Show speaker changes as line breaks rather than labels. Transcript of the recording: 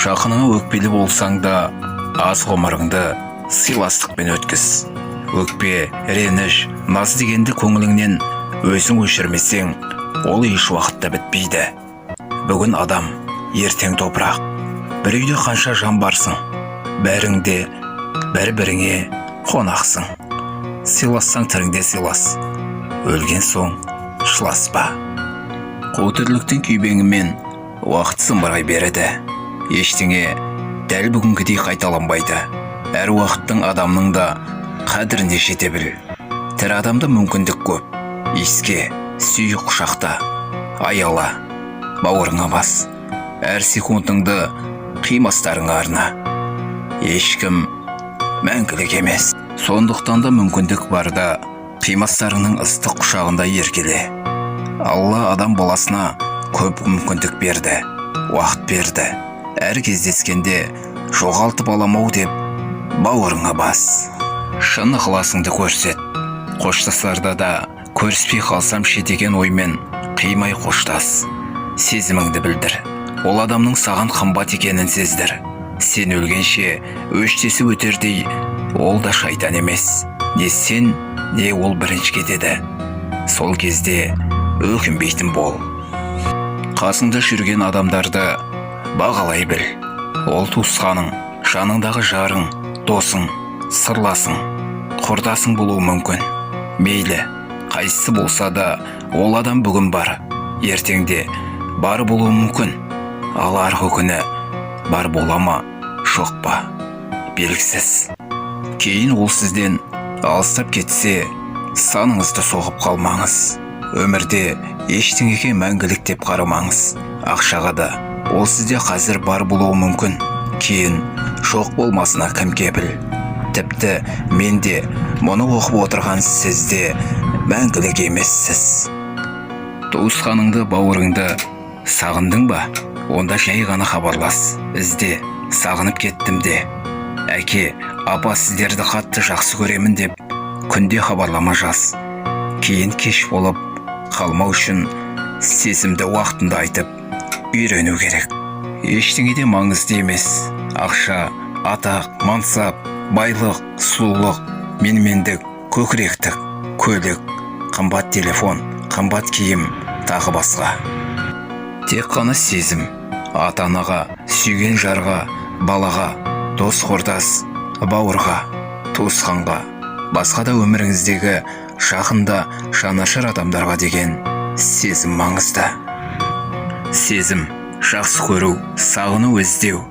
Жақыныңа өкпелі болсаң да, аз ғұмырыңды сыйластықпен өткіз. Өкпе, реніш, наз дегенді көңіліңнен өзің өшірмесең, ол еш уақытта бітпейді. Бүгін адам, ертең топырақ. Бір үйде қанша жан барсың, бәріңде бір-біріңе қонақсың. Сыйлассаң тіріңде сыйлас, өлген соң шыласпа. Қу тірліктің күйбеңімен уақыт зымырай береді. Ештеңе дәл бүгінгідей қайталанбайды. Әр уақыттың адамның да қадіріне жете біл. Тірі адамда мүмкіндік көп. Еске, сүй құшақта, аяла, бауырыңа бас. Әр секундыңды қимастарыңа арна. Ешкім мәңгілік емес. Сондықтан да мүмкіндік барда қимастарыңның ыстық құшағында еркеле. Алла адам баласына көп мүмкіндік берді, уақыт берді. Әр кездескенде жоғалтып аламау деп бауырыңа бас. Шын ықыласыңды көрсет. Қоштасарда да көріспей қалсам ше деген оймен қимай қоштас. Сезіміңді білдір. Ол адамның саған қымбат екенін сездір. Сен өлгенше өштесіп өтердей, ол да шайтан емес. Не сен, не ол бірінші кетеді. Сол кезде өкінбейтін бол. Қасыңда жүрген адамдарды бағалай біл. Ол туысқаның, жаныңдағы жарың, досың, сырласың, құрдасың болуы мүмкін. Мейлі, қайсысы болса да, ол адам бүгін бар, ертеңде бар болуы мүмкін. Ал арғы күні бар бола ма, жоқ па, белгісіз. Кейін ол сізден алыстап кетсе, саныңызды соғып қалмаңыз. Өмірде ештеңеге мәңгілік деп қарамаңыз. Ақшаға да ол сізде қазір бар болуы мүмкін. Кейін жоқ болмасына кім кепіл. Тіпті мен де мұны оқып отырған сізде мәңгілік емессіз. Туысқаныңды, бауырыңды сағындың ба? Онда жай ғана хабарлас. Ізде, сағынып кеттім де. Әке, апа, сіздерді қатты жақсы көремін деп күнде хабарлама жаз. Кейін кеш болып қалмау үшін сезімді уақытында айтып үйрену керек. Ештеңеде маңызды емес. Ақша, атақ, мансап, байлық, сұлулық, менмендік, көкіректік, көлік, қымбат телефон, қымбат киім, тағы басқа. Тек қана сезім. Ата-анаға, сүйген жарға, балаға, дос құрдас, бауырға, туысқанға, басқа да өміріңіздегі жақында жанашыр адамдарға деген сезім маңызды. Сезім, жақсы көру, сағыну, іздеу.